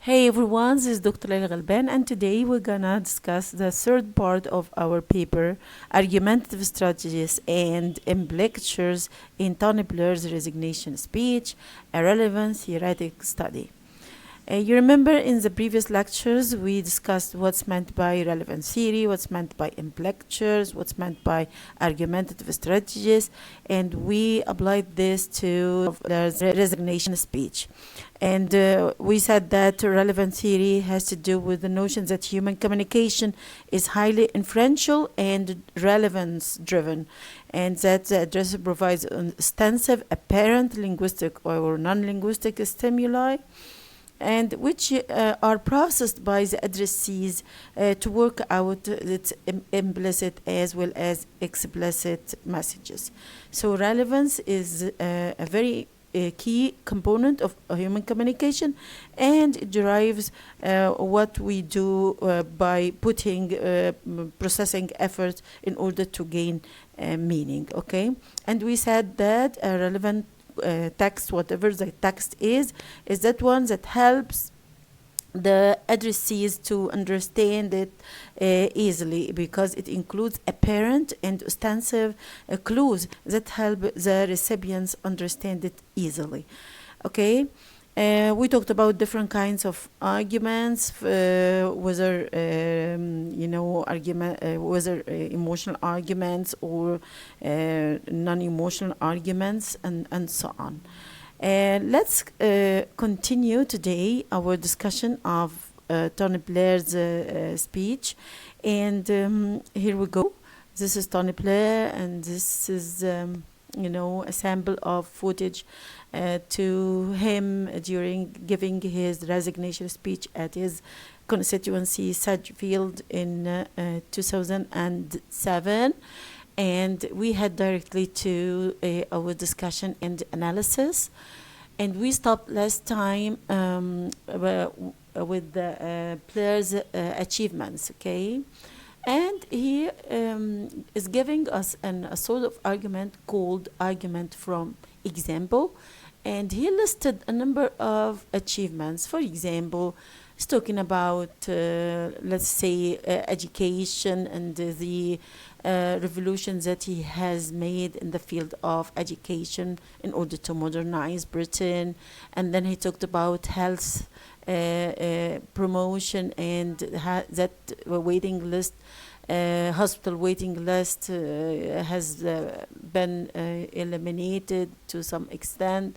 Hey everyone, this is Dr. Leila Galban, and today we're gonna discuss the third part of our paper, Argumentative Strategies and Implicatures in Tony Blair's Resignation Speech, a Relevant Theoretic Study. You remember in the previous lectures we discussed what's meant by relevant theory, what's meant by implicatures, what's meant by argumentative strategies, and we applied this to the resignation speech. And we said that relevant theory has to do with the notion that human communication is highly inferential and relevance driven, and that the address provides extensive apparent linguistic or non-linguistic stimuli, and which are processed by the addressees to work out its implicit as well as explicit messages. So relevance is a very key component of human communication, and it derives what we do by putting processing effort in order to gain meaning. Okay, and we said that a relevant text, whatever the text is that one that helps the addressees to understand it easily, because it includes apparent and ostensive clues that help the recipients understand it easily. Okay. We talked about different kinds of arguments, whether whether emotional arguments or non-emotional arguments, and so on. Let's continue today our discussion of Tony Blair's speech, and here we go. This is Tony Blair, and this is a sample of footage to him during giving his resignation speech at his constituency Sedgefield in 2007. And we head directly to our discussion and analysis. And we stopped last time with the Blair's achievements, okay? And he is giving us a sort of argument called argument from example. And he listed a number of achievements. For example, he's talking about, let's say, education and the revolutions that he has made in the field of education in order to modernize Britain. And then he talked about health promotion and that waiting list, hospital waiting list has been eliminated to some extent,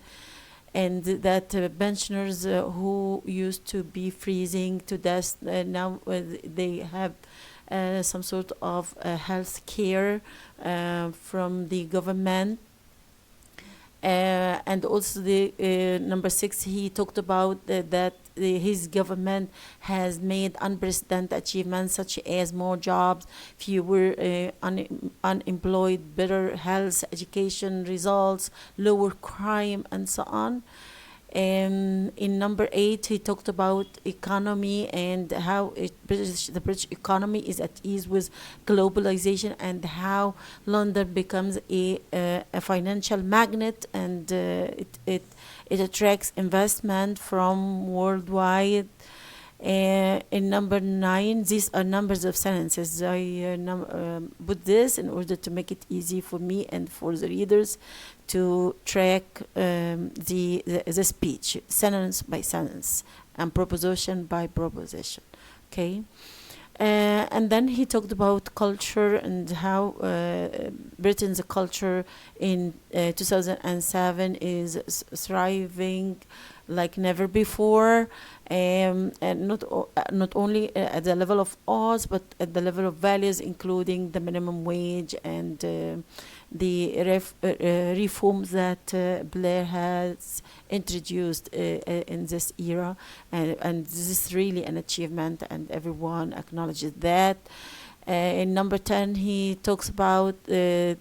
and that pensioners who used to be freezing to death now they have some sort of health care from the government. And also the number 6, he talked about that his government has made unprecedented achievements such as more jobs, fewer unemployed, better health, education results, lower crime, and so on. In number 8, he talked about economy and how the British economy is at ease with globalization, and how London becomes a financial magnet, and it attracts investment from worldwide. In number 9, these are numbers of sentences. I put this in order to make it easy for me and for the readers to track the speech, sentence by sentence and proposition by proposition. Okay. And then he talked about culture and how Britain's culture in 2007 is thriving like never before, and not only at the level of laws, but at the level of values, including the minimum wage and the reforms that Blair has introduced in this era, and this is really an achievement, and everyone acknowledges that. In number 10, he talks about the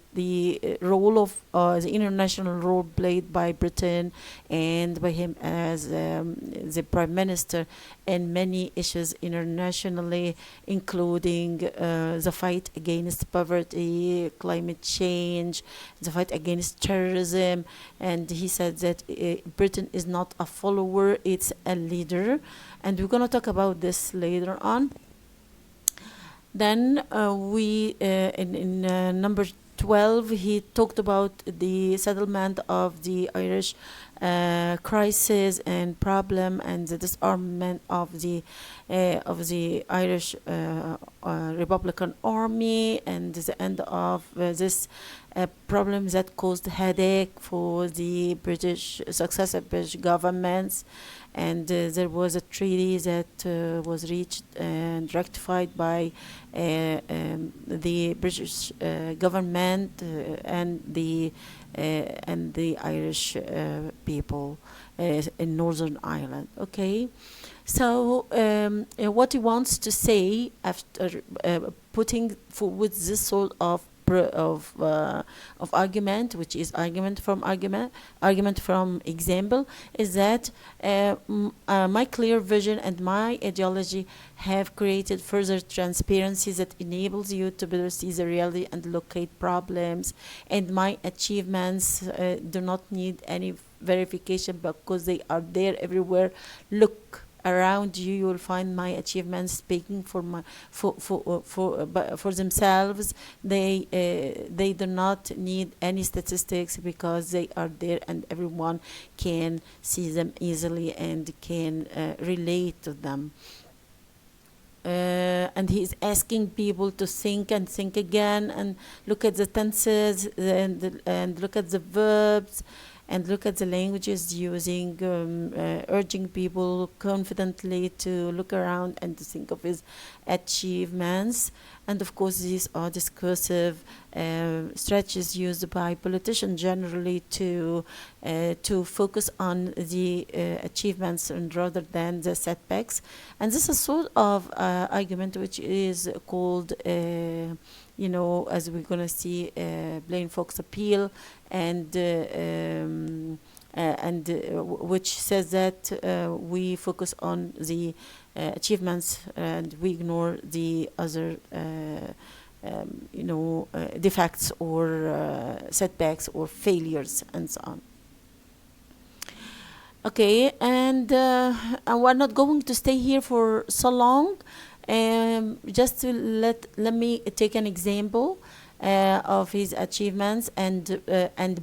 role of the international role played by Britain and by him as the prime minister in many issues internationally, including the fight against poverty, climate change, the fight against terrorism. And he said that Britain is not a follower, it's a leader. And we're going to talk about this later on. Then in number 12, he talked about the settlement of the Irish crisis and problem and the disarmament of the Irish Republican Army and the end of this problem that caused headache for the successive British governments. And there was a treaty that was reached and rectified by the British government and the Irish people in Northern Ireland. Okay, so what he wants to say after putting forward this sort of argument, which is argument from example, is that my clear vision and my ideology have created further transparency that enables you to better see the reality and locate problems, and my achievements do not need any verification because they are there everywhere. Look around you, you will find my achievements speaking for themselves. They do not need any statistics because they are there and everyone can see them easily and can relate to them. And he's asking people to think and think again and look at the tenses and look at the verbs and look at the languages using, urging people confidently to look around and to think of his achievements. And of course, these are discursive strategies used by politicians generally to focus on the achievements and rather than the setbacks. And this is a sort of argument which is called as we're going to see, Blaine Fox appeal, and which says that we focus on the achievements and we ignore the other defects or setbacks or failures and so on. Okay, and we're not going to stay here for so long. Just to let me take an example of his achievements and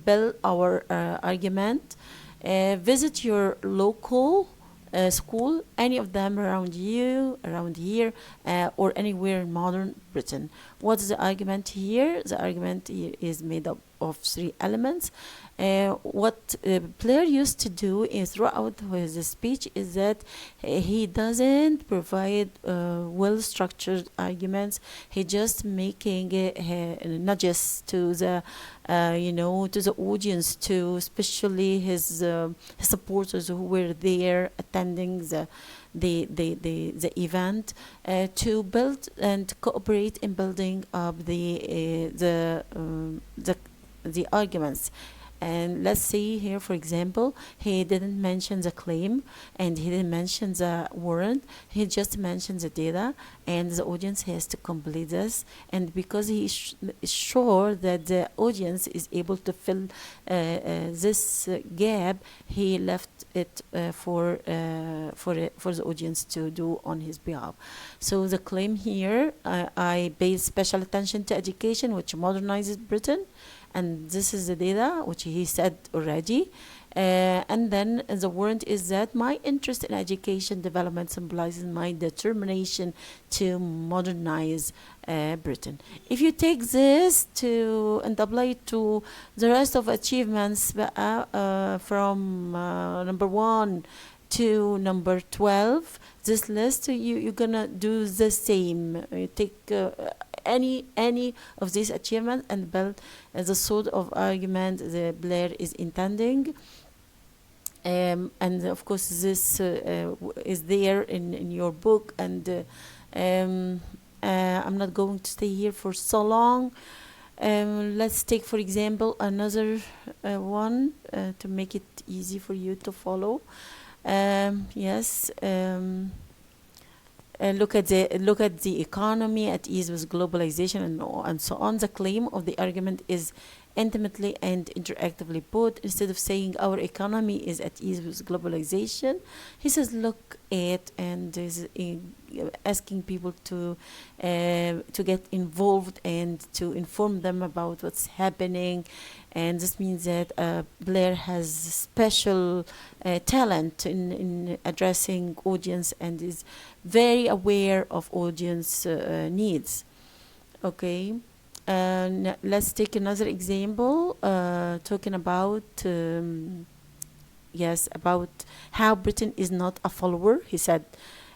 build our argument. Visit your local school, any of them around here, or anywhere in modern Britain. What's the argument here? The argument here is made up of 3 elements. What Blair used to do is throughout his speech is that he doesn't provide well-structured arguments. He just making nudges to the to the audience, to especially his supporters who were there attending the event, to build and cooperate in building up the arguments. And let's see here, for example, he didn't mention the claim and he didn't mention the warrant. He just mentioned the data, and the audience has to complete this. And because he is sure that the audience is able to fill this gap, he left it for the audience to do on his behalf. So the claim here, I pay special attention to education, which modernizes Britain. And this is the data, which he said already. And then the warrant is that my interest in education development symbolizes my determination to modernize Britain. If you take this and apply it to the rest of achievements from number 1 to number 12, this list, you're gonna do the same. You take any of these achievements and build the sort of argument that Blair is intending. And of course this is there in your book, and I'm not going to stay here for so long. Let's take, for example, another one to make it easy for you to follow. Yes. Look at the economy at ease with globalization and so on. The claim of the argument is intimately and interactively put. Instead of saying our economy is at ease with globalization, he says look at, and is asking people to get involved and to inform them about what's happening. And this means that Blair has special talent in addressing audience and is very aware of audience needs. Okay. Let's take another example, talking about about how Britain is not a follower. He said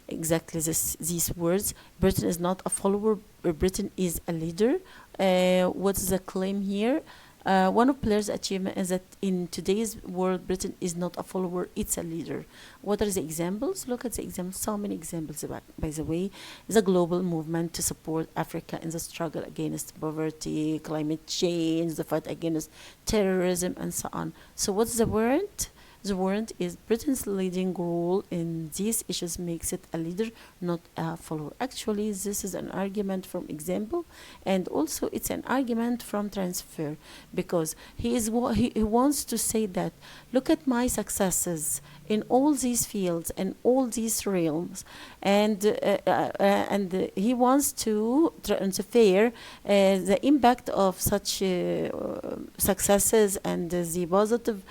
exactly these words. Britain is not a follower. Britain is a leader. What's the claim here? One of Blair's achievements is that in today's world, Britain is not a follower, it's a leader. What are the examples? Look at the examples. So many examples, by the way. The global movement to support Africa in the struggle against poverty, climate change, the fight against terrorism, and so on. So what's the warrant? The warrant is Britain's leading role in these issues makes it a leader, not a follower. Actually, this is an argument from example, and also it's an argument from transfer, because he wants to say that look at my successes in all these fields and all these realms, and he wants to transfer the impact of such successes and the positive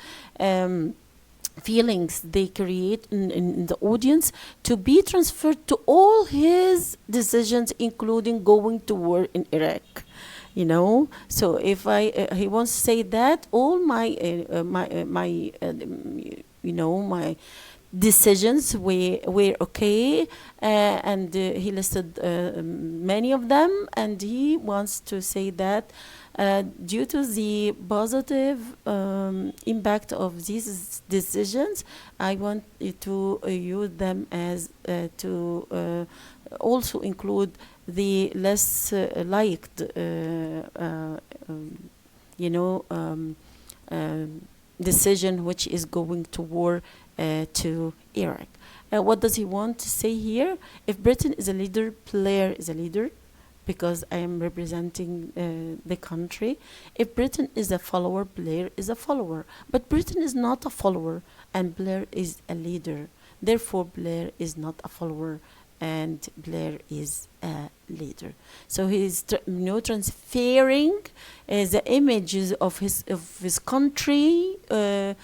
feelings they create in the audience to be transferred to all his decisions, including going to war in Iraq. So if he wants to say that all my decisions were okay, and he listed many of them, and he wants to say that due to the positive impact of these decisions, I want to use them as to also include the less liked decision, which is going to war to Iraq. What does he want to say here? If Britain is a leader, Blair is a leader, because I am representing the country. If Britain is a follower, Blair is a follower. But Britain is not a follower, and Blair is a leader. Therefore, Blair is not a follower, and Blair is a leader. So he's transferring the images of his country to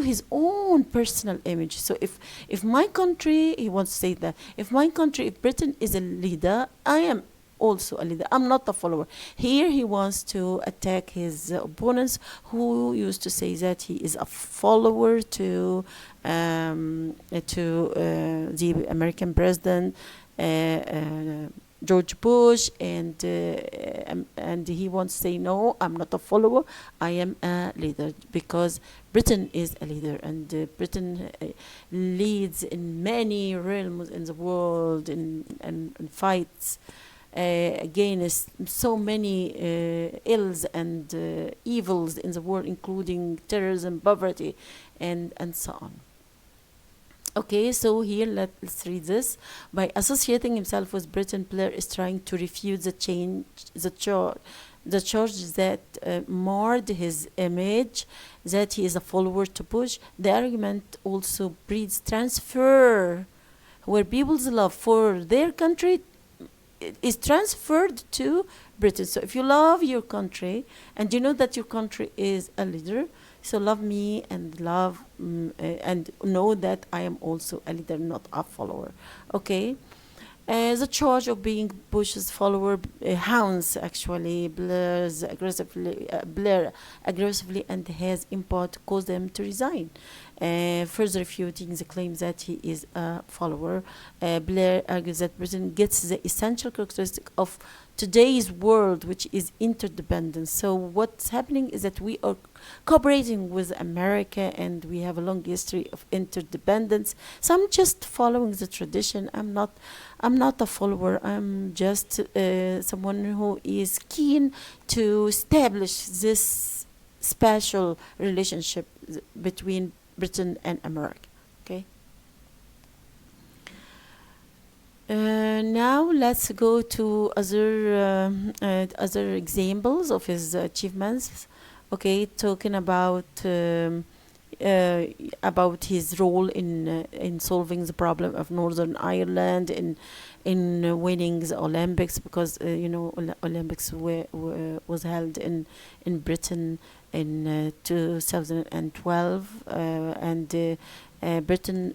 his own personal image. So if my country, he wants to say that if Britain is a leader, I am also a leader. I'm not a follower. Here he wants to attack his opponents who used to say that he is a follower to the American president George Bush, and he wants to say no, I'm not a follower, I am a leader, because Britain is a leader, and Britain leads in many realms in the world and fights against so many ills and evils in the world, including terrorism, poverty, and so on. Okay, so here let's read this. By associating himself with Britain, Blair is trying to refute the charge that marred his image, that he is a follower to Bush. The argument also breeds transfer, where people's love for their country is transferred to Britain. So if you love your country and you know that your country is a leader, so love me and love and know that I am also a leader, not a follower. Okay. The charge of being Bush's follower hounds actually Blair aggressively, and has in part caused them to resign. further refuting the claim that he is a follower. Blair argues that Britain gets the essential characteristic of today's world, which is interdependence. So what's happening is that we are cooperating with America, and we have a long history of interdependence. So I'm just following the tradition. I'm not a follower. I'm just someone who is keen to establish this special relationship between Britain and America. Okay. Now let's go to other examples of his achievements. Okay, talking about his role in solving the problem of Northern Ireland, in winning the Olympics, because Olympics was held in Britain in 2012, and Britain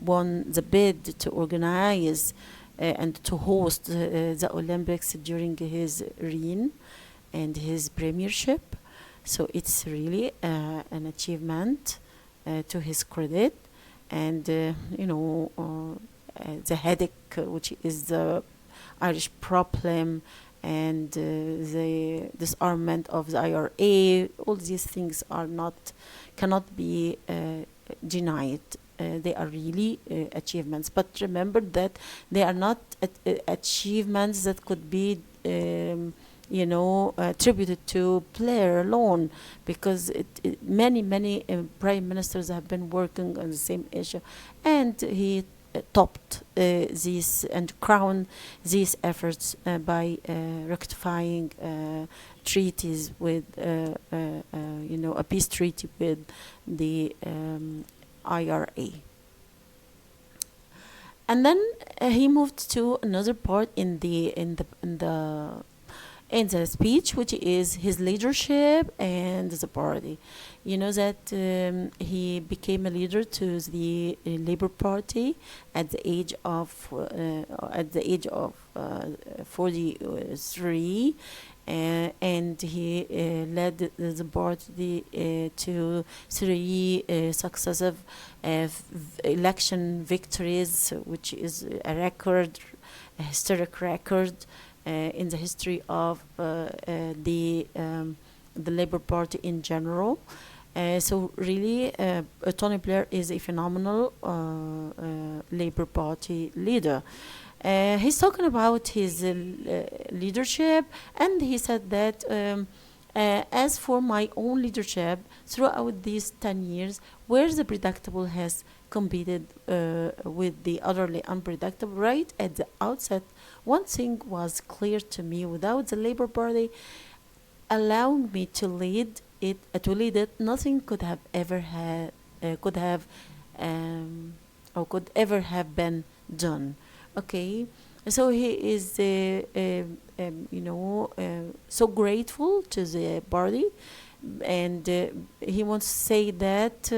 won the bid to organize and to host the Olympics during his reign and his premiership. So it's really an achievement to his credit. And the headache, which is the Irish problem, and the disarmament of the IRA, all these things cannot be denied. They are really achievements, but remember that they are not achievements that could be attributed to Blair alone, because many prime ministers have been working on the same issue, and he topped these and crowned these efforts by rectifying treaties with a peace treaty with the IRA. And then he moved to another part in the speech, which is his leadership and the party. You know that he became a leader to the Labour Party at the age of 43, and he led the party to 3 successive election victories, which is a historic record in the history of the Labour Party in general. So really, Tony Blair is a phenomenal Labour Party leader. He's talking about his leadership, and he said that as for my own leadership throughout these 10 years, where the predictable has competed with the utterly unpredictable, right at the outset, one thing was clear to me: without the Labour Party allowing me to lead it, nothing could have ever been done. Okay, so he is so grateful to the party, and he wants to say that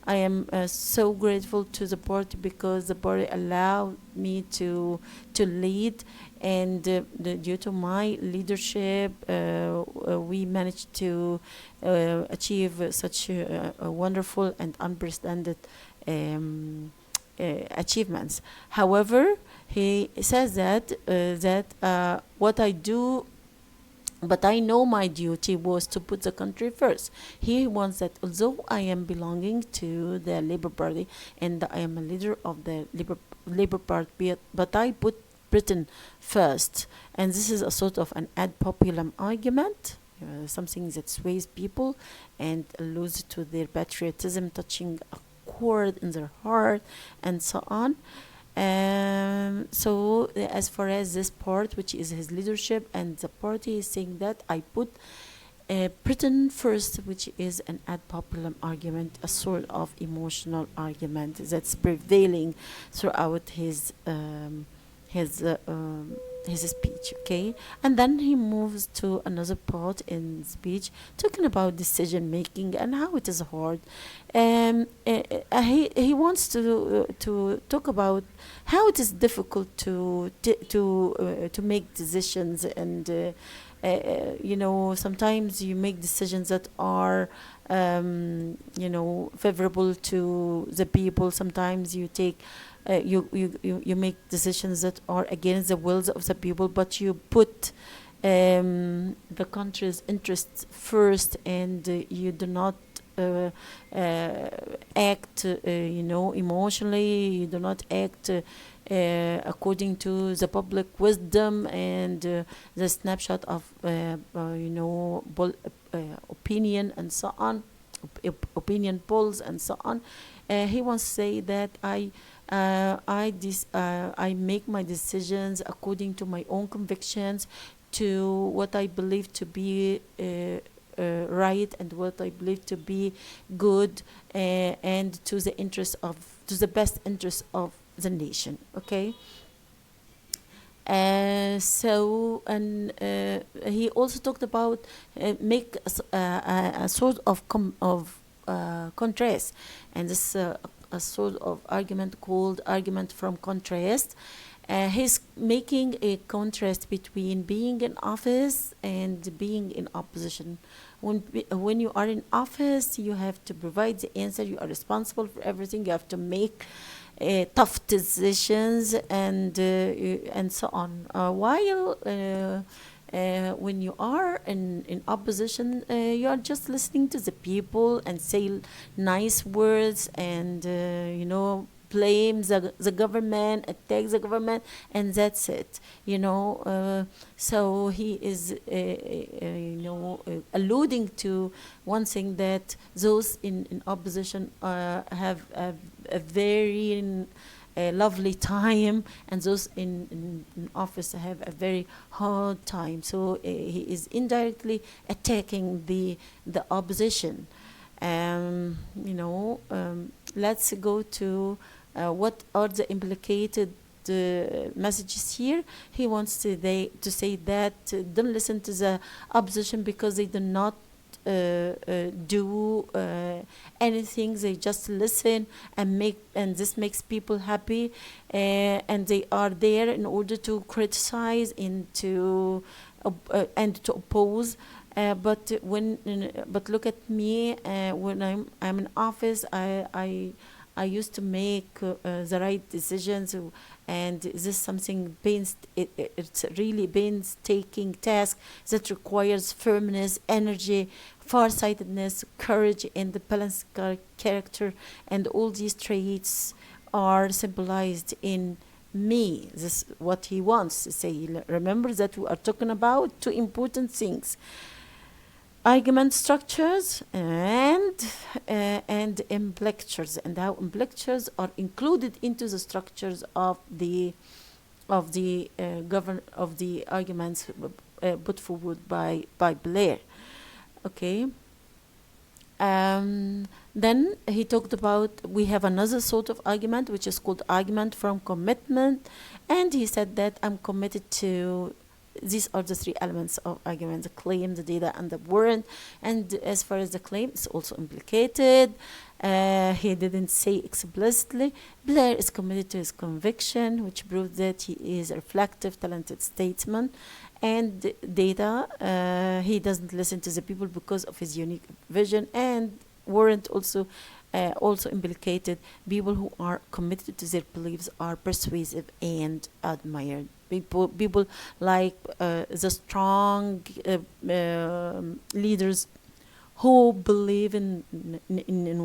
I am so grateful to the party because the party allowed me to lead, and due to my leadership, we managed to achieve such a wonderful and unprecedented achievements. However, he says that what I do, but I know my duty was to put the country first. He wants that although I am belonging to the Labour Party and I am a leader of the Labour Party, but I put Britain first. And this is a sort of an ad populum argument, something that sways people and alludes to their patriotism touching a chord in their heart, and so on. So as far as this part, which is his leadership and the party, is saying that I put Britain first, which is an ad populum argument, a sort of emotional argument that's prevailing throughout his speech. Okay, and then he moves to another part in the speech, talking about decision making and how it is hard. He wants to talk about how it is difficult to make decisions, and sometimes you make decisions that are favorable to the people. Sometimes you take you make decisions that are against the wills of the people, but you put the country's interests first, and you do not uh, act emotionally. You do not act according to the public wisdom and the snapshot of opinion and so on, opinion polls and so on. He wants to say that I make my decisions according to my own convictions, to what I believe to be right, and what I believe to be good, and to the best interest of the nation. Okay. And he also talked about make a sort of contrast, and this a sort of argument called argument from contrast. He's making a contrast between being in office and being in opposition. When you are in office, you have to provide the answer. You are responsible for everything. You have to make tough decisions and so on. While when you are in opposition, you are just listening to the people and say nice words and blame the government, attack the government, and that's it. So he is alluding to one thing, that those in opposition have a very lovely time, and those in office have a very hard time. So he is indirectly attacking the opposition. Let's go to what are the implicated messages here. He wants to say that don't listen to the opposition because they do not do anything. They just listen and this makes people happy, and they are there in order to criticize and to oppose. But look at me, when I'm in office, I used to make the right decisions, and this is something it's really painstaking task that requires firmness, energy, farsightedness, courage, and the balanced character, and all these traits are symbolized in me. This is what he wants to say. Remember that we are talking about two important things: argument structures and implicatures, and how implicatures are included into the structures of the arguments put forward by Blair. Okay. Then he talked about, we have another sort of argument which is called argument from commitment, and he said that I'm committed to. These are the three elements of argument: the claim, the data, and the warrant. And as far as the claim, it's also implicated. He didn't say explicitly. Blair is committed to his conviction, which proves that he is a reflective, talented statesman. And data, he doesn't listen to the people because of his unique vision. And warrant also implicated. People who are committed to their beliefs are persuasive and admired. People like the strong leaders who believe in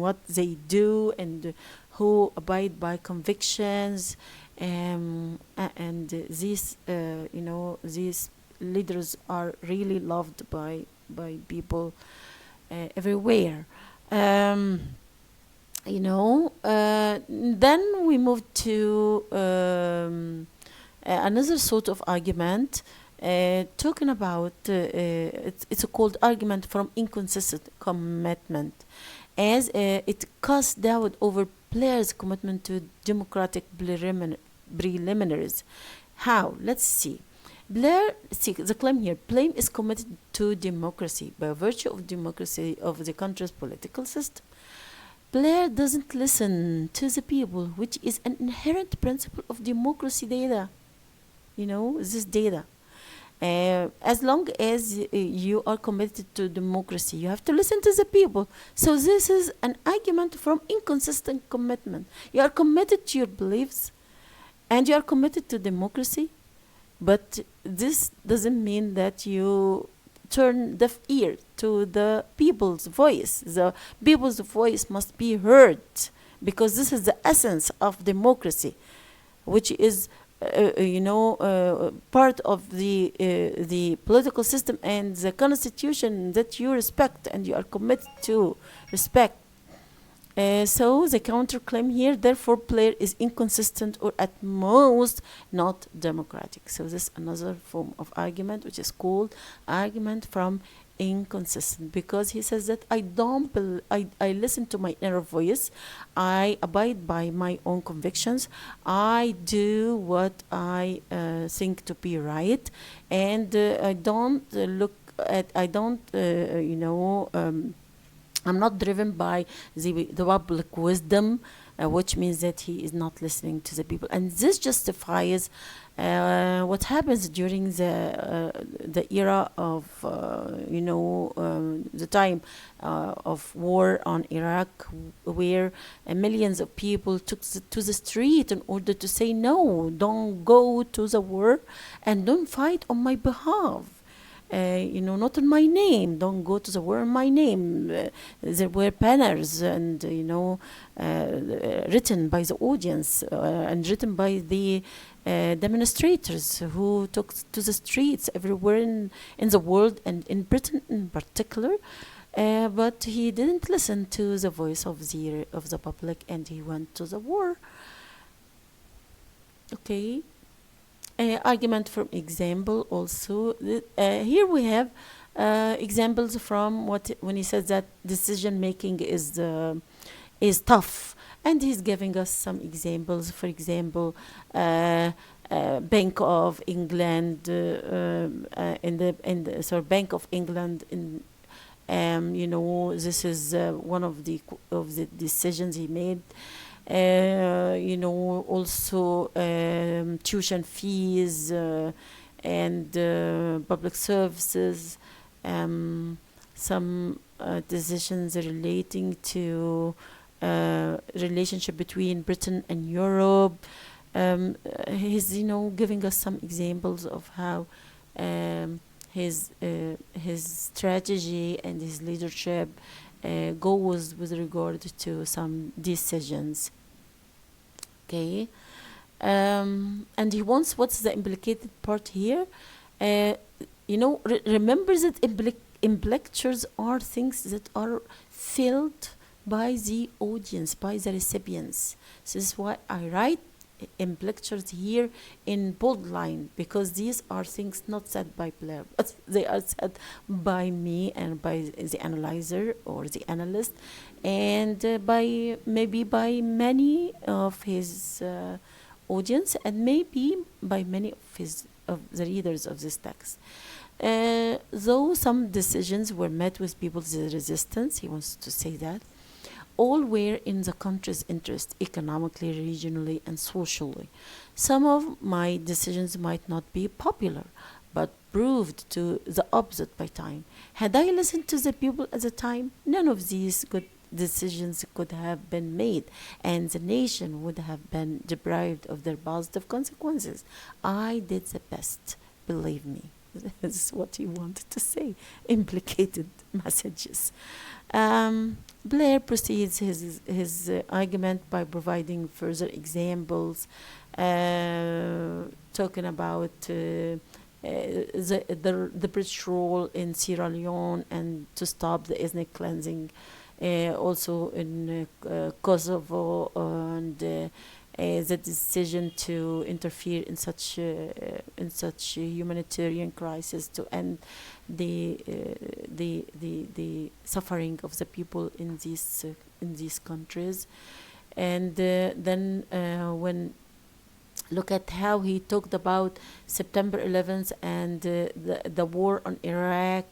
what they do, and who abide by convictions, and these these leaders are really loved by people everywhere. Then we move to another sort of argument, talking about it's called argument from inconsistent commitment, as it casts doubt over Blair's commitment to democratic preliminaries. How? Let's see. Blair, the claim here: Blair is committed to democracy by virtue of democracy of the country's political system. Blair doesn't listen to the people, which is an inherent principle of democracy data. This data. As long as you are committed to democracy, you have to listen to the people. So this is an argument from inconsistent commitment. You are committed to your beliefs and you are committed to democracy, but this doesn't mean that you turn deaf ear to the people's voice. The people's voice must be heard because this is the essence of democracy, which is part of the political system and the constitution that you respect and you are committed to respect. So the counterclaim here, therefore, Blair is inconsistent or at most not democratic. So this is another form of argument, which is called argument from inconsistent, because he says that I listen to my inner voice, I abide by my own convictions, I do what I think to be right, and I don't I'm not driven by the public wisdom, which means that he is not listening to the people. And this justifies what happens during the era of, the time of war on Iraq, where millions of people took to the street in order to say, no, don't go to the war and don't fight on my behalf. Not in my name. Don't go to the war in my name. There were banners and, written by the audience and written by the demonstrators who took to the streets everywhere in the world and in Britain in particular. But he didn't listen to the voice of the public, and he went to the war. Okay. Argument from example also. Here we have examples from when he says that decision making is tough, and he's giving us some examples. For example, Bank of England Bank of England in this is one of the decisions he made. Also tuition fees and public services, some decisions relating to relationship between Britain and Europe. He's giving us some examples of how his strategy and his leadership goes with regard to some decisions. Okay, and he wants, what's the implicated part here? Remember that implicatures are things that are filled by the audience, by the recipients. This is why I write implicatures here in bold line, because these are things not said by Blair, but they are said by me and by the analyzer or the analyst, and by many of his audience, and maybe by many of the readers of this text. Though some decisions were met with people's resistance, he wants to say that, all were in the country's interest, economically, regionally, and socially. Some of my decisions might not be popular, but proved to the opposite by time. Had I listened to the people at the time, none of these good decisions could have been made, and the nation would have been deprived of their positive consequences. I did the best, believe me. This is what he wanted to say, implicated messages. Blair proceeds his argument by providing further examples, talking about the British role in Sierra Leone and to stop the ethnic cleansing, also in Kosovo, and the decision to interfere in such a humanitarian crisis to end the suffering of the people in these countries. And then when look at how he talked about September 11th and the war on Iraq,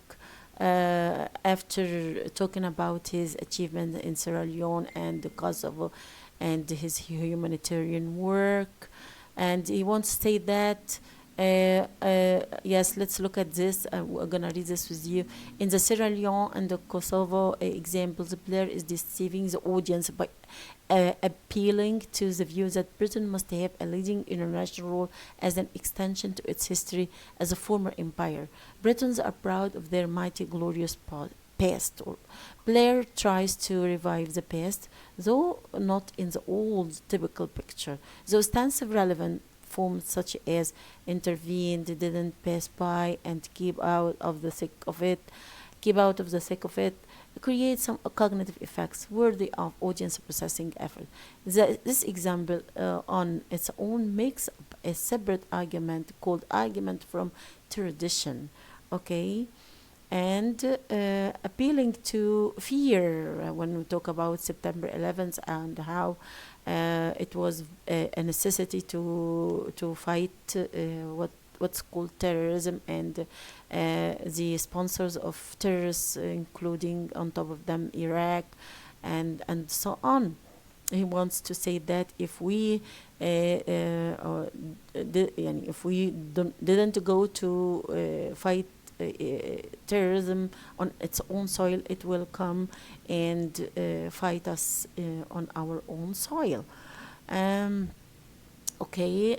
after talking about his achievement in Sierra Leone and Kosovo and his humanitarian work. And he wants to say that Yes, let's look at this. We're gonna read this with you. In the Sierra Leone and the Kosovo examples, Blair is deceiving the audience by appealing to the view that Britain must have a leading international role as an extension to its history as a former empire. Britons are proud of their mighty, glorious past. Blair tries to revive the past, though not in the old typical picture. The ostensive relevant forms such as intervened, didn't pass by, and keep out of the thick of it, create some cognitive effects worthy of audience processing effort. This example on its own makes up a separate argument called argument from tradition. Okay, and appealing to fear when we talk about September 11th and how it was a necessity to fight what's called terrorism and the sponsors of terrorists, including on top of them Iraq and so on. He wants to say that if we if we didn't go to fight terrorism on its own soil, it will come and fight us on our own soil. Um, okay,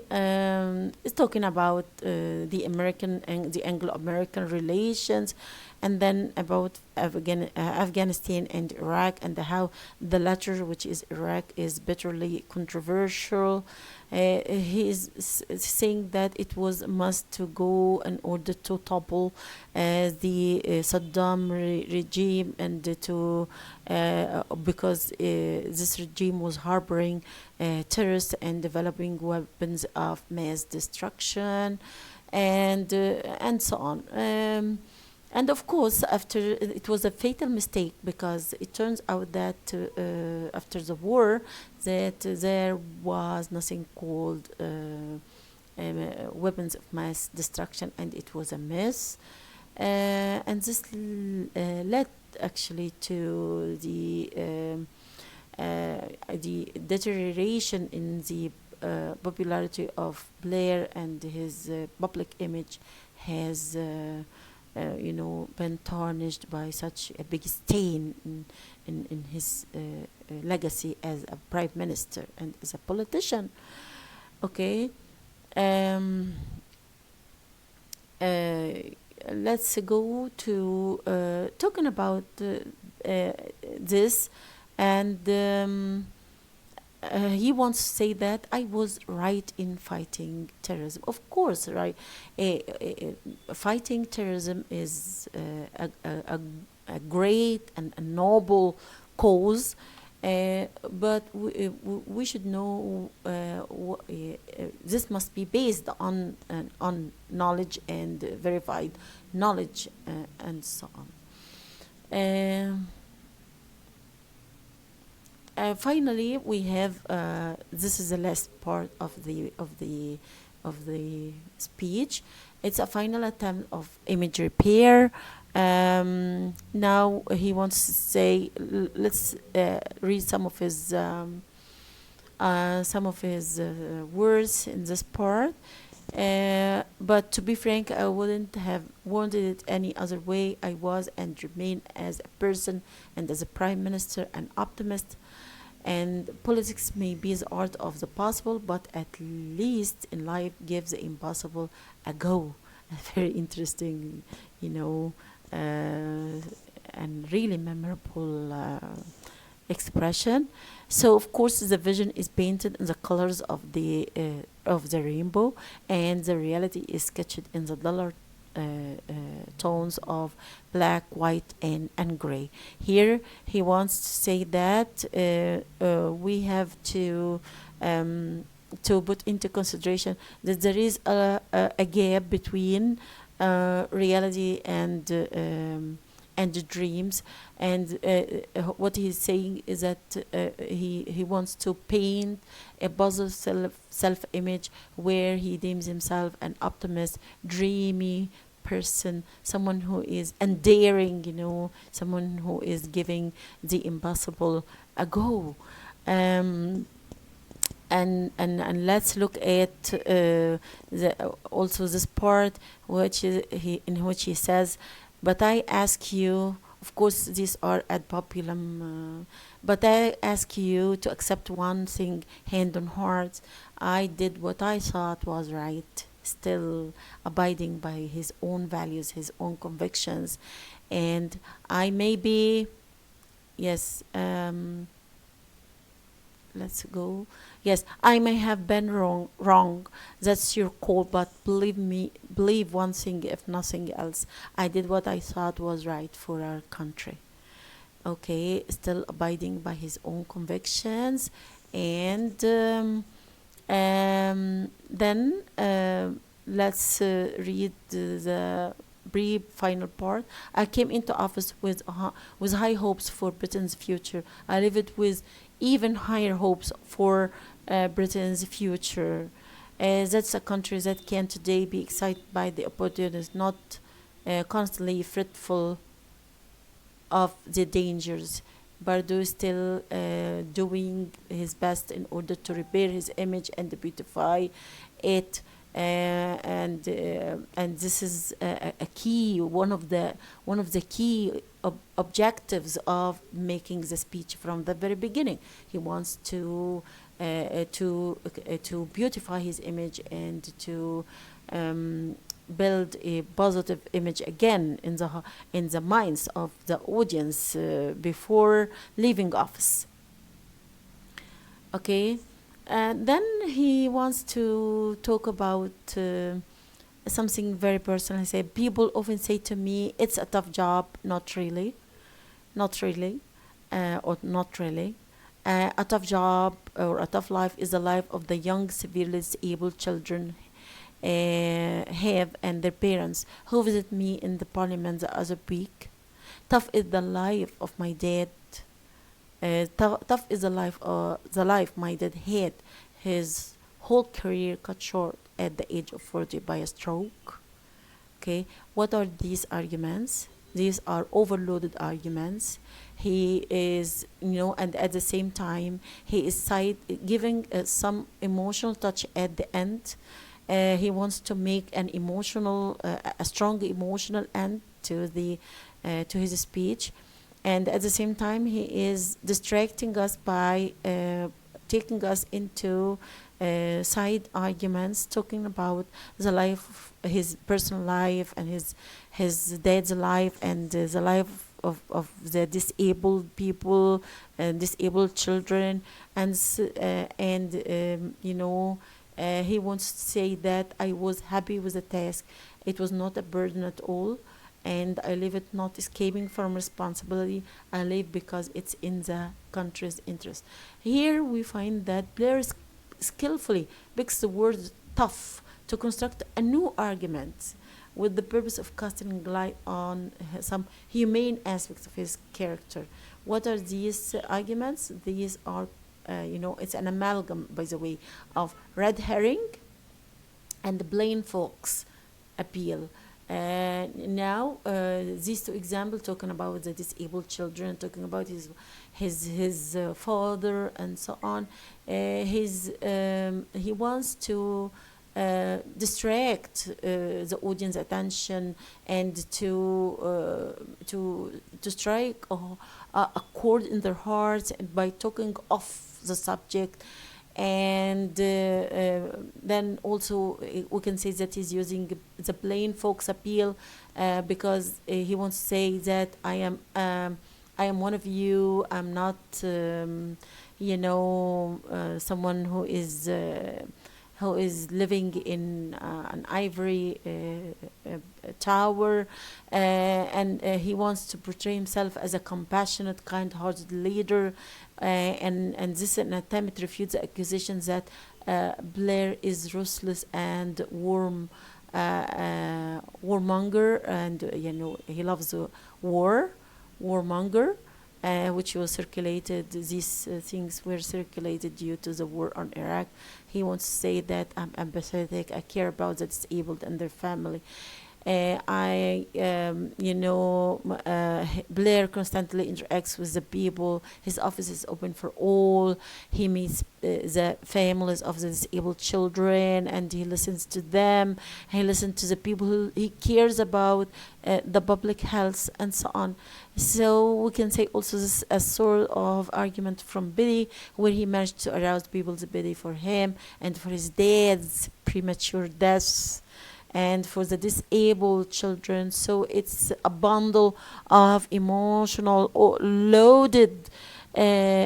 it's talking about the American and the Anglo-American relations, and then about Afghanistan and Iraq, and how the latter, which is Iraq, is bitterly controversial. He is saying that it was must to go in order to topple the Saddam regime, and because this regime was harboring terrorists and developing weapons of mass destruction, and so on. And of course, after it was a fatal mistake, because it turns out that after the war, that there was nothing called weapons of mass destruction, and it was a mess. And this led actually to the deterioration in the popularity of Blair, and his public image has been tarnished by such a big stain in his legacy as a prime minister and as a politician. Okay. um, uh, let's go to talking about this, and he wants to say that I was right in fighting terrorism. Of course, right. Fighting terrorism is a great and a noble cause, but we should know this must be based on knowledge and verified knowledge, and so on. Finally, we have this is the last part of the speech. It's a final attempt of image repair. Now he wants to say, let's read some of his words in this part. But to be frank, I wouldn't have wanted it any other way. I was and remain, as a person and as a prime minister, an optimist. And politics may be the art of the possible, but at least in life gives the impossible a go. A very interesting, and really memorable expression. So of course the vision is painted in the colors of the rainbow, and the reality is sketched in the duller tones of black, white, and gray. Here he wants to say that we have to put into consideration that there is a gap between reality and the dreams, and what he's saying is that he wants to paint a positive self-image where he deems himself an optimist, dreamy person, someone who is endearing, someone who is giving the impossible a go. And let's look at also this part which in which he says, but I ask you, of course these are ad populum, but I ask you to accept one thing, hand on heart, I did what I thought was right, still abiding by his own values, his own convictions. And I may be, yes, let's go. Yes, I may have been wrong. That's your call, but believe me, believe one thing, if nothing else. I did what I thought was right for our country. Okay, still abiding by his own convictions. And then let's read the brief final part. I came into office with high hopes for Britain's future. I leave it with even higher hopes for Britain's future. That's a country that can today be excited by the opportunities, not constantly fretful of the dangers. Bardo is still doing his best in order to repair his image and beautify it. And this is a key, one of the key objectives of making the speech from the very beginning. He wants to beautify his image and to build a positive image again in the minds of the audience before leaving office. Okay, and then he wants to talk about something very personal. He said, people often say to me, it's a tough job. Not really, not really, or not really. A tough job or a tough life is the life of the young, severely disabled children have and their parents who visit me in the parliament the other week. Tough is the life of my dad. Tough is the life my dad had. His whole career cut short at the age of 40 by a stroke. Okay, what are these arguments? These are overloaded arguments. He is, and at the same time, he is giving some emotional touch at the end. He wants to make a strong emotional end to his speech, and at the same time, he is distracting us by taking us into side arguments, talking about his personal life, and his dad's life, and the life of the disabled people and disabled children, and he wants to say that I was happy with the task. It was not a burden at all, and I leave it not escaping from responsibility. I leave because it's in the country's interest. Here we find that Blair skillfully picks the word tough to construct a new argument with the purpose of casting light on some humane aspects of his character. What are these arguments? These are, it's an amalgam, by the way, of red herring and plain folks appeal. Now, these two examples, talking about the disabled children, talking about his father, and so on. He wants to distract the audience attention, and to strike a chord in their hearts by talking off the subject. And then also we can say that he's using the plain folks appeal because he wants to say that I am one of you. I'm not someone who is living in an ivory tower, and he wants to portray himself as a compassionate, kind-hearted leader, and this is an attempt to refute the accusation that Blair is ruthless and warmonger, and he loves warmonger. Which was circulated, these things were circulated due to the war on Iraq. He wants to say that I'm empathetic, I care about the disabled and their family. Blair constantly interacts with the people. His office is open for all. He meets the families of the disabled children, and he listens to them. He listens to the people who he cares about, the public health, and so on. So we can say also this a sort of argument from Billy, where he managed to arouse people's pity for him and for his dad's premature death and for the disabled children. So it's a bundle of emotional loaded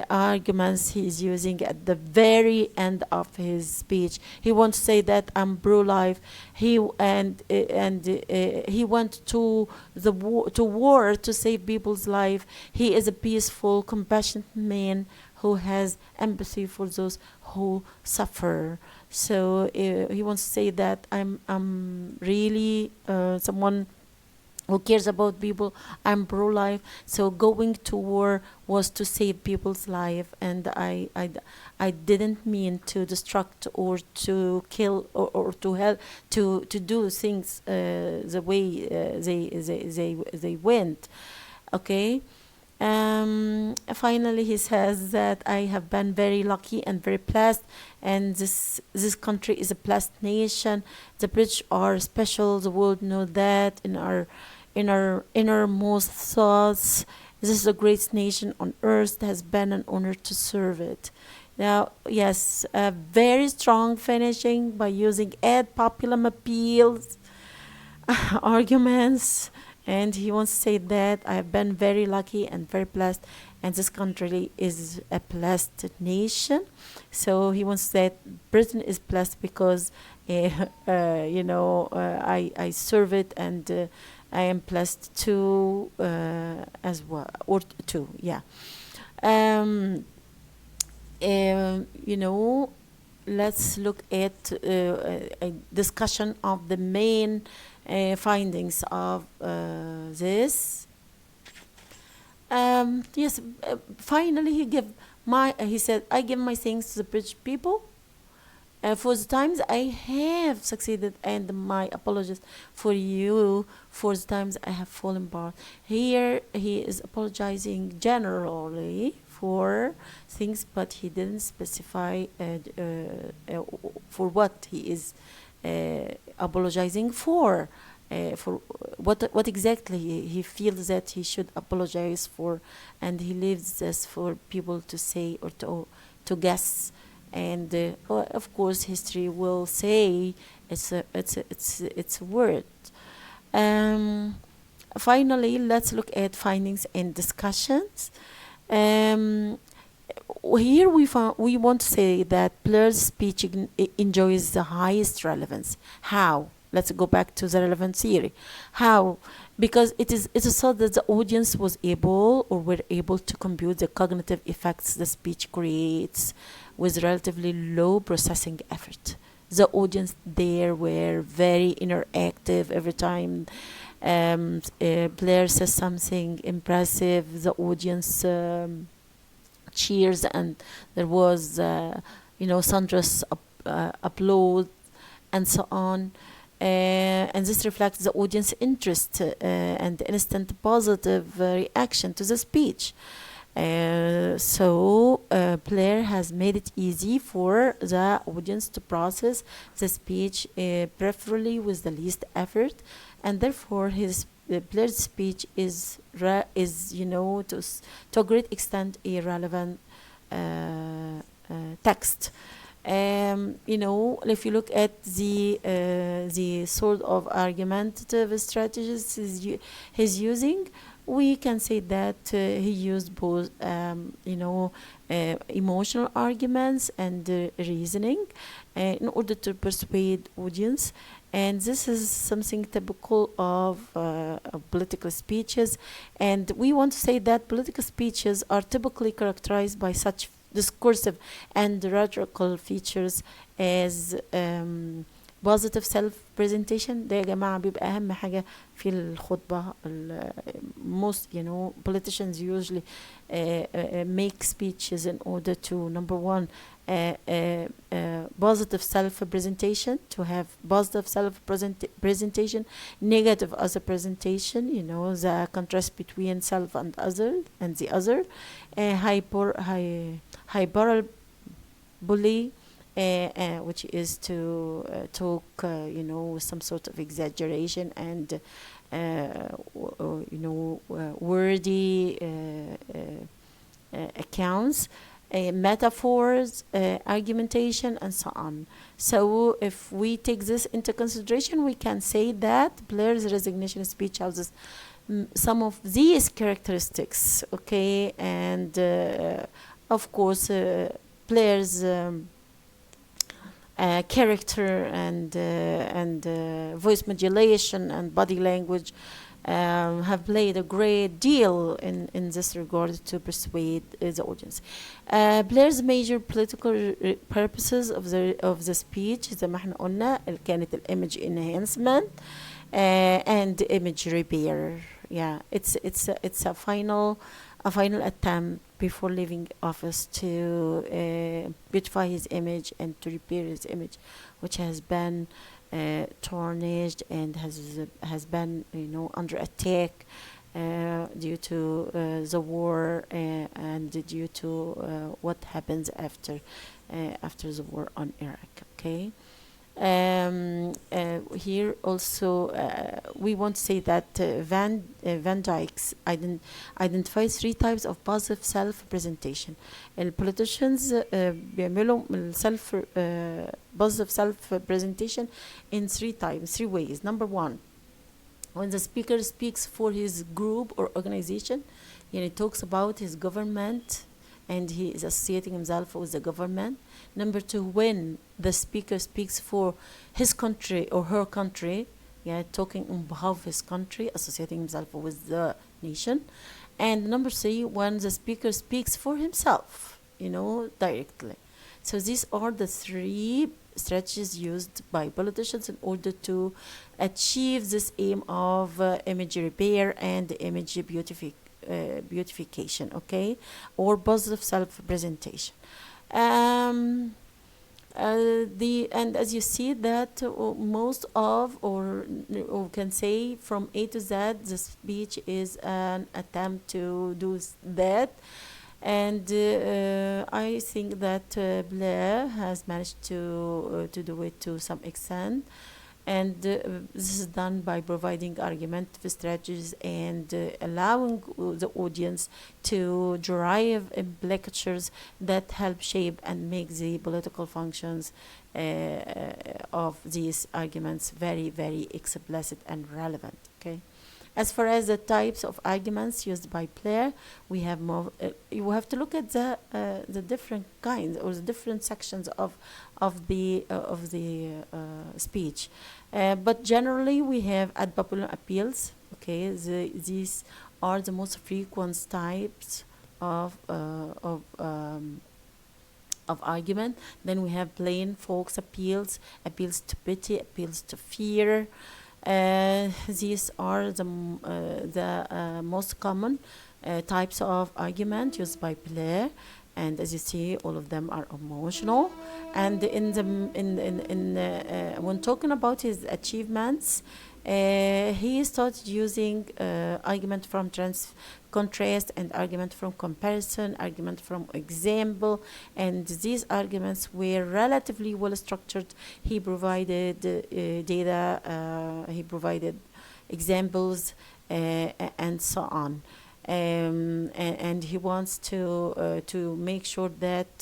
arguments he's using at the very end of his speech. He wants to say that I'm pro-life. He he went to to war to save people's life. He is a peaceful, compassionate man who has empathy for those who suffer. So he wants to say that I'm really someone who cares about people. I'm pro-life. So going to war was to save people's life, and I didn't mean to destruct or to kill or to help to do things the way they went. Okay. Finally, he says that I have been very lucky and very blessed, and this country is a blessed nation. The British are special. The world know that in our innermost thoughts. This is the greatest nation on earth. It has been an honor to serve it. Now, yes, a very strong finishing by using ad populum appeals arguments, and he wants to say that I have been very lucky and very blessed, and this country is a blessed nation. So he wants to say Britain is blessed because I serve it, and I am blessed too as well, or too, yeah. um, you know let's look at a discussion of the main findings of this. Yes, finally he said, I give my thanks to the British people for the times I have succeeded, and my apologies for you for the times I have fallen apart. Here he is apologizing generally for things, but he didn't specify for what he is apologizing for. For what exactly he feels that he should apologize for, and he leaves this for people to say or to guess. And of course, history will say it's a word. Finally, let's look at findings and discussions. Here we want to say that Blair's speech enjoys the highest relevance. How? Let's go back to the relevant theory. How? Because it's a thought that the audience were able to compute the cognitive effects the speech creates with relatively low processing effort. The audience there were very interactive every time Blair says something impressive. The audience cheers, and there was thunderous applause and so on. And this reflects the audience interest and instant positive reaction to the speech. So Blair has made it easy for the audience to process the speech, preferably with the least effort, and therefore Blair's speech is to a great extent a relevant text. If you look at the sort of argumentative strategies he's using, we can say that he used both emotional arguments and reasoning in order to persuade audience. And this is something typical of political speeches. And we want to say that political speeches are typically characterized by such discursive and rhetorical features as positive self presentation. ده يا جماعة بيبقى أهم حاجة في الخطبة. Most politicians usually make speeches in order to, number one, positive self-presentation, to have positive self-presentation, negative other presentation, the contrast between self and other and the other, hyperbole, which is to talk, with some sort of exaggeration and, wordy accounts, metaphors, argumentation, and so on. So if we take this into consideration, we can say that Blair's resignation speech houses some of these characteristics, okay? And of course, Blair's character and voice modulation and body language have played a great deal in this regard to persuade the audience. Blair's major political purposes of the speech زي ما احنا قلنا كانت image enhancement and image repair. Yeah, it's a final attempt before leaving office to beautify his image and to repair his image, which has been tarnished and has been under attack due to the war and due to what happens after the war on Iraq. Okay. Here also we want to say that Van Dyke's identifies 3 types of positive self-presentation. Politicians بيعملوا positive self-presentation in 3 ways. Number 1, when the speaker speaks for his group or organization, he talks about his government and he is associating himself with the government. Number 2, when the speaker speaks for his country or her country, talking on behalf of his country, associating himself with the nation. And number 3, when the speaker speaks for himself, directly. So these are the 3 strategies used by politicians in order to achieve this aim of image repair and image beautification, okay, or positive self-presentation. And as you see that most of, or can say from A to Z, the speech is an attempt to do that. And I think that Blair has managed to do it to some extent. And this is done by providing argumentative strategies and allowing the audience to derive implicatures that help shape and make the political functions of these arguments very, very explicit and relevant. Okay. As far as the types of arguments used by Blair, we have more. You have to look at the different kinds or the different sections of the speech, but generally we have ad populum appeals. Okay, these are the most frequent types of argument. Then we have plain folks appeals, appeals to pity, appeals to fear. These are the most common types of argument used by Blair, and as you see, all of them are emotional. And when talking about his achievements, he started using argument from contrast and argument from comparison, argument from example, and these arguments were relatively well structured. He provided data, he provided examples, and so on. And he wants to make sure that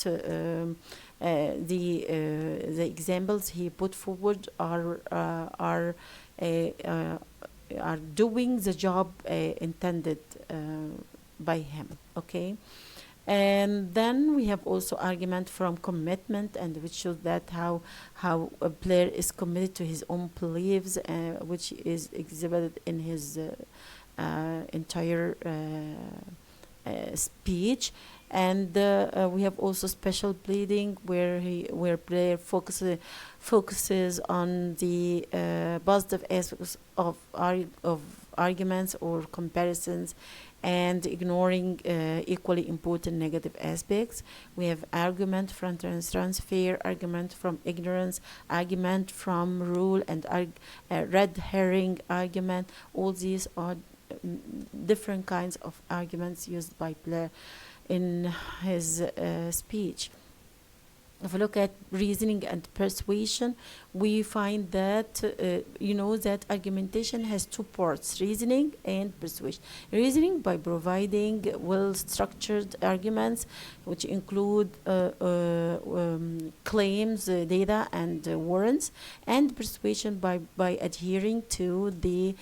the examples he put forward are doing the job intended by him. Okay. And then we have also argument from commitment, and which shows that how Blair is committed to his own beliefs, which is exhibited in his entire speech. And we have also special pleading, where Blair focuses on the positive aspects of arguments or comparisons, and ignoring equally important negative aspects. We have argument from transfer, argument from ignorance, argument from rule, and red herring argument. All these are different kinds of arguments used by Blair in his speech. If we look at reasoning and persuasion, we find that that argumentation has two parts: reasoning and persuasion. Reasoning by providing well-structured arguments, which include claims, data, and warrants, and persuasion by adhering to the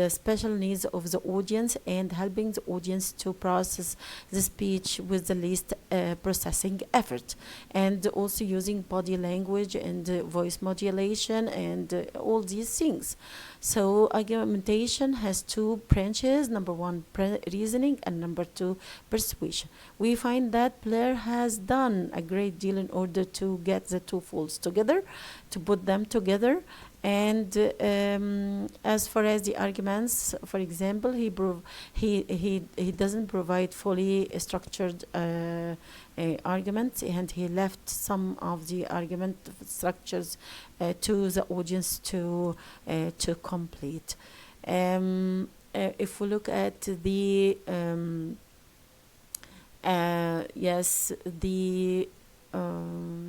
special needs of the audience and helping the audience to process the speech with the least processing effort, and also using body language and voice modulation and all these things. So argumentation has two branches: number one, reasoning, and number two, persuasion. We find that Blair has done a great deal in order to get the two folds together, to put them together. And as far as the arguments, for example, he doesn't provide fully structured arguments, and he left some of the argument structures to the audience to complete. If we look at the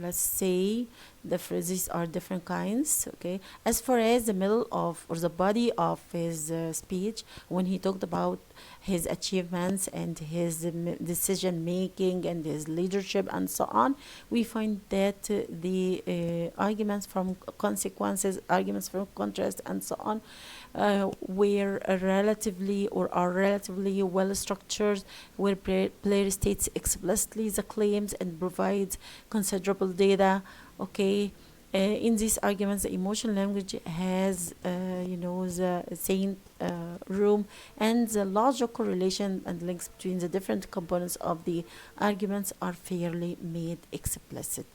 let's say the phrases are different kinds. Okay, as far as the middle of or the body of his speech, when he talked about his achievements and his decision making and his leadership and so on, we find that the arguments from consequences, arguments from contrast, and so on were relatively well structured, where Blair states explicitly the claims and provides considerable data. Okay, in these arguments, the emotional language has the same room, and the logical relation and links between the different components of the arguments are fairly made explicit.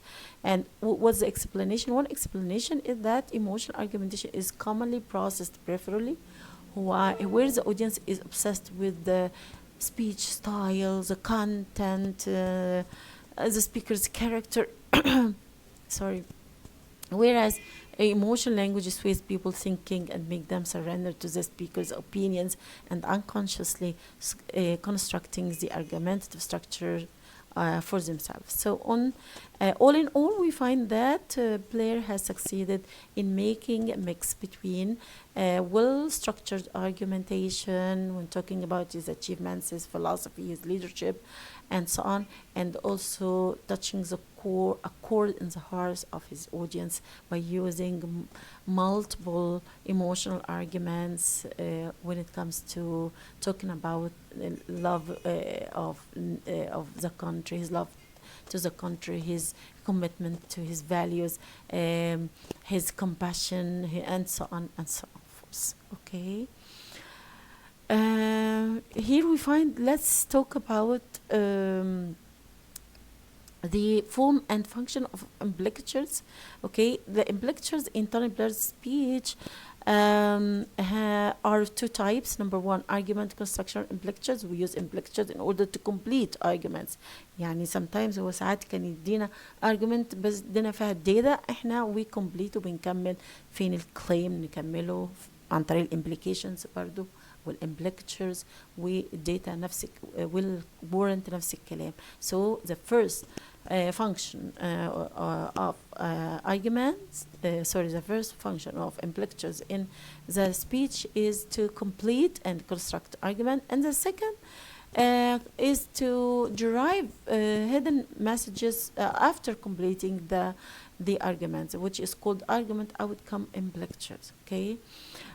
And what's the explanation? One explanation is that emotional argumentation is commonly processed peripherally, where the audience is obsessed with the speech style, the content, the speaker's character. Sorry. Whereas emotional language sways people thinking and make them surrender to the speaker's opinions and unconsciously constructing the argumentative structure for themselves. So all in all, we find that Blair has succeeded in making a mix between well-structured argumentation when talking about his achievements, his philosophy, his leadership, and so on, and also touching a chord in the hearts of his audience by using multiple emotional arguments when it comes to talking about love of the country, his love to the country, his commitment to his values, his compassion, and so on and so forth. Okay. Here we find, let's talk about the form and function of implicatures. Okay, the implicatures in Tony Blair's speech are two types. Number one, argument construction implicatures. We use implicatures in order to complete arguments. يعني sometimes هو ساعات كان يدينا argument بس ادينا فيها data، احنا we complete وبنكمل فين الكليم نكمله عن طريق implications برضو والimplicatures ودata نفس والwarrant نفس الكلام. So the first function of arguments, the first function of implicatures in the speech is to complete and construct argument, and the second is to derive hidden messages after completing the arguments, which is called argument outcome implicatures. Okay.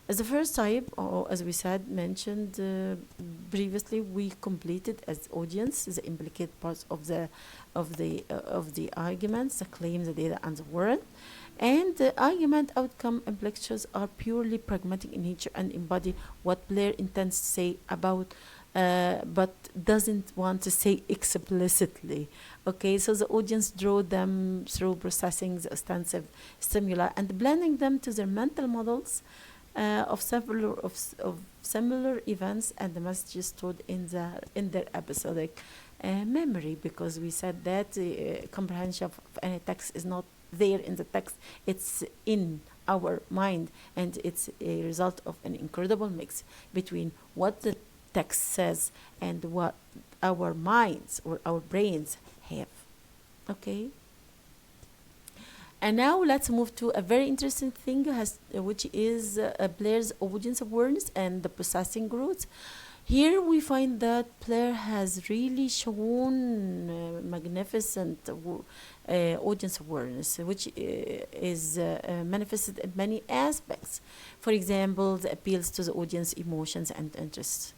As the first type, or as we said, mentioned previously, we completed as audience the implicate parts of the arguments, the claim, the data, and the warrant. And the argument outcome implicatures are purely pragmatic in nature and embody what Blair intends to say about, but doesn't want to say explicitly. Okay, so the audience draw them through processing the ostensive stimuli and blending them to their mental models of similar events and the messages stored in their episodic memory, because we said that comprehension of any text is not there in the text, it's in our mind, and it's a result of an incredible mix between what the text says and what our minds or our brains have. Okay. And now let's move to a very interesting thing, which is Blair's audience awareness and the processing routes. Here we find that Blair has really shown magnificent audience awareness, which is manifested in many aspects. For example, the appeals to the audience emotions and interests.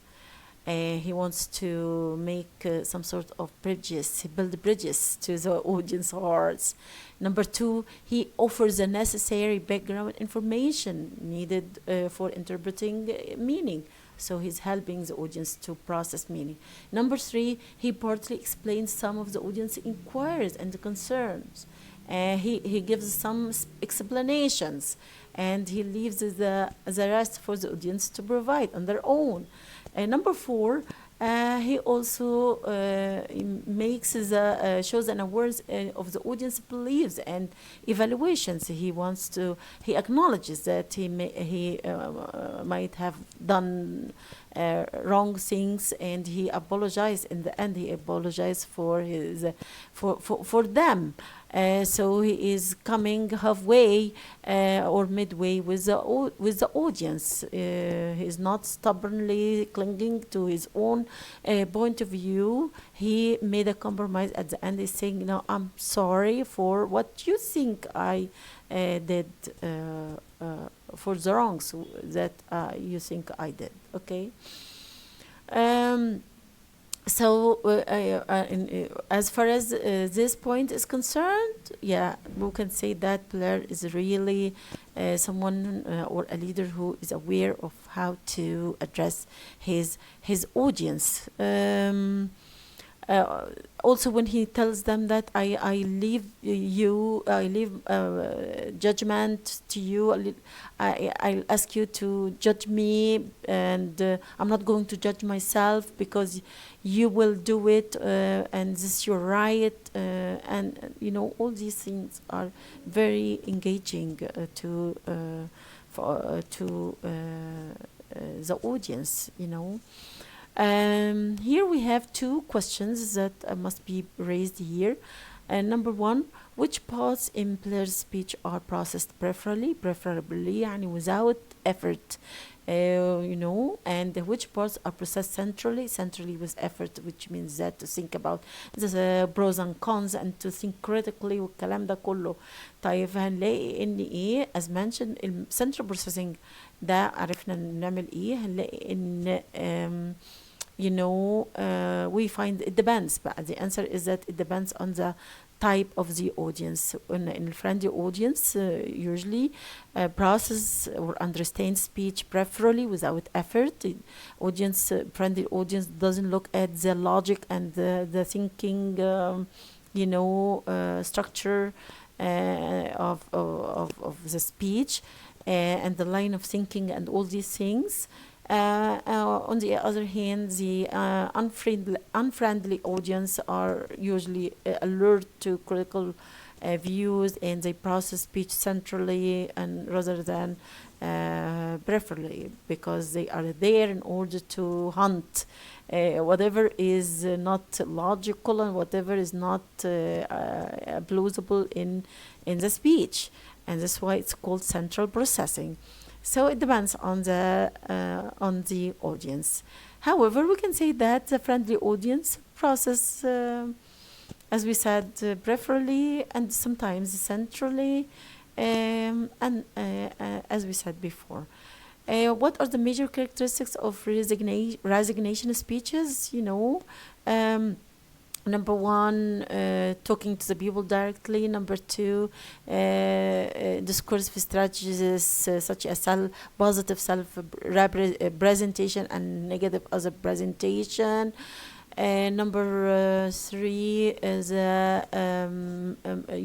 He wants to make some sort of bridges, build bridges to the audience hearts. Number two, he offers the necessary background information needed for interpreting meaning. So he's helping the audience to process meaning. Number three, he partly explains some of the audience inquiries and concerns. He gives some explanations, and he leaves the rest for the audience to provide on their own. Number four, he also shows an awareness of the audience beliefs and evaluations. He acknowledges that he might have done wrong things, and he apologized in the end. He apologized for them. So he is coming halfway or midway with the audience. He is not stubbornly clinging to his own point of view. He made a compromise at the end. He's saying, "No, I'm sorry for what you think I did, for the wrongs that you think I did." Okay. So as far as this point is concerned, yeah, we can say that Blair is really someone or a leader who is aware of how to address his audience. Also, when he tells them that I leave judgment to you, I'll ask you to judge me, and I'm not going to judge myself because you will do it, and this is your right, and all these things are very engaging to the audience. Here we have two questions that must be raised here. Number one, which parts in Blair's speech are processed preferably يعني without effort, and which parts are processed centrally with effort, which means that to think about the pros and cons and to think critically والكلام ده كله. طيب هنلاقي ان ايه as mentioned central processing ده عرفنا نعمل ايه. هنلاقي ان we find it depends, but the answer is that it depends on the type of the audience. In friendly audience, usually process or understand speech preferably without effort. The friendly audience doesn't look at the logic and the thinking, structure of the speech and the line of thinking and all these things. On the other hand, the unfriendly audience are usually alert to critical views, and they process speech centrally and rather than preferably, because they are there in order to hunt whatever is not logical and whatever is not plausible in the speech, and that's why it's called central processing. So it depends on the audience. However, we can say that the friendly audience process, as we said, preferably and sometimes centrally, and as we said before. What are the major characteristics of resignation speeches? Number one, talking to the people directly. Number two, discursive strategies such as positive self-presentation and negative other presentation. Number three is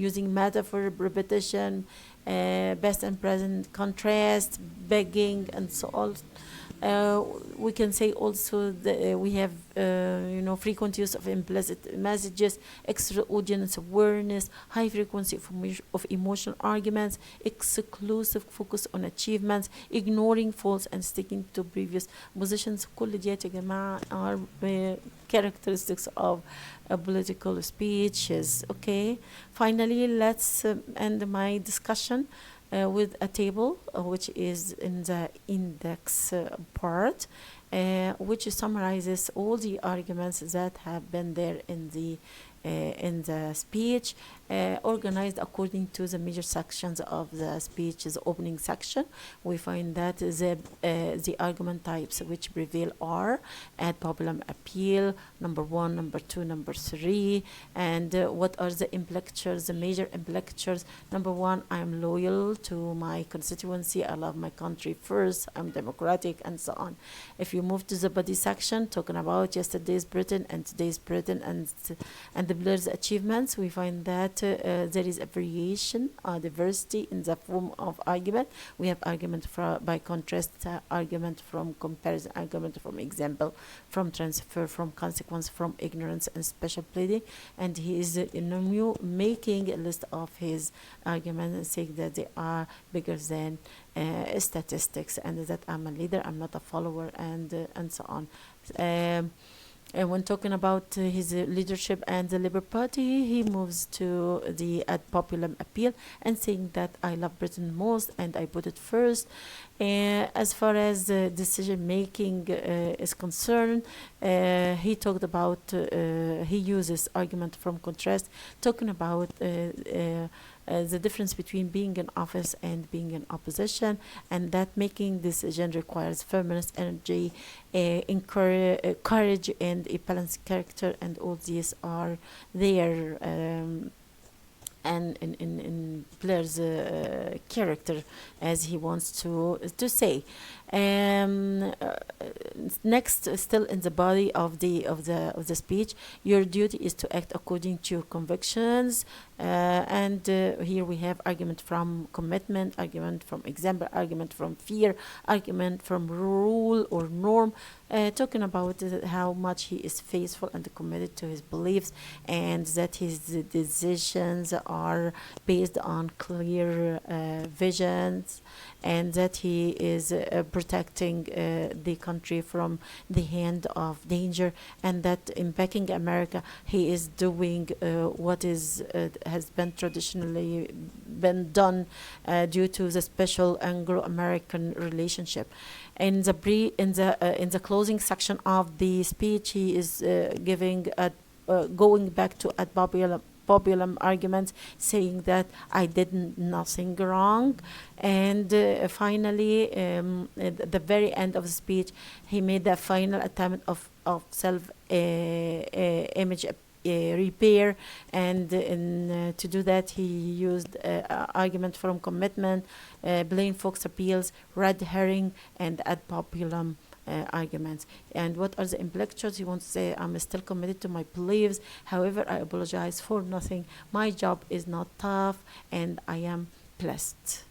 using metaphor, repetition, past and present, contrast, begging, and so on. We can say also that we have frequent use of implicit messages, extra audience awareness, high frequency of emotional arguments, exclusive focus on achievements, ignoring faults and sticking to previous positions. كل ديت يا جماعة are characteristics of a political speeches. Okay, finally let's end my discussion with a table which is in the index part, which summarizes all the arguments that have been there in the speech, organized according to the major sections of the speech's opening section. We find that the argument types which prevail are ad populum appeal, number 1, number 2, number 3, and what are the implicatures, the major implicatures. Number 1, I'm loyal to my constituency, I love my country first, I'm democratic, and so on. If you move to the body section, talking about yesterday's Britain and today's Britain and the Blair's achievements, we find that there is a variation, diversity in the form of argument. We have argument by contrast, argument from comparison, argument from example, from transfer, from consequence, from ignorance, and special pleading. And he is making a list of his arguments and saying that they are bigger than statistics, and that I'm a leader, I'm not a follower, and so on. And when talking about his leadership and the Labour Party, he moves to the ad populum appeal and saying that I love Britain most and I put it first. As far as decision making is concerned, he talked about, he uses argument from contrast, talking about the difference between being in office and being in opposition, and that making decision requires firmness, energy, courage, and a balanced character, and all these are there. And in Blair's character, as he wants to say. Next, still in the body of the speech, your duty is to act according to your convictions, and here we have argument from commitment, argument from example, argument from fear, argument from rule or norm, talking about how much he is faithful and committed to his beliefs, and that his decisions are based on clear visions, and that he is protecting the country from the hand of danger, and that in backing America he is doing what is has been traditionally been done due to the special Anglo-American relationship. In the closing section of the speech, he is giving going back to ad populum arguments, saying that I did nothing wrong. And finally, at the very end of the speech, he made the final attempt of self image repair, and to do that he used argument from commitment, plain Fox appeals, red herring, and ad populum arguments. And what are the implicatures? He wants to say, I'm still committed to my beliefs, however I apologize for nothing, my job is not tough, and I am blessed.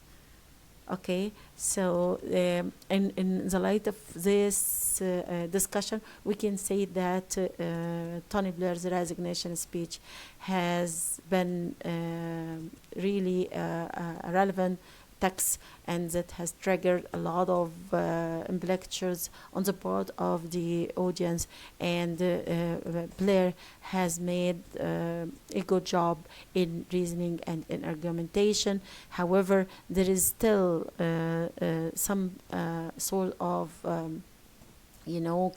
Okay, so in the light of this discussion, we can say that Tony Blair's resignation speech has been really a relevant text, and that has triggered a lot of implicatures on the part of the audience, and Blair has made a good job in reasoning and in argumentation. However, there is still some sort of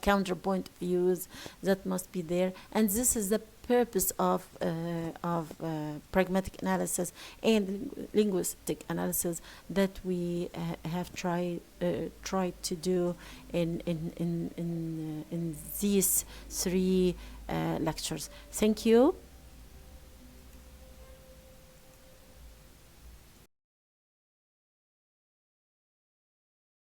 counterpoint views that must be there, and this is the purpose of pragmatic analysis and linguistic analysis that we have tried to do in these three lectures. Thank you.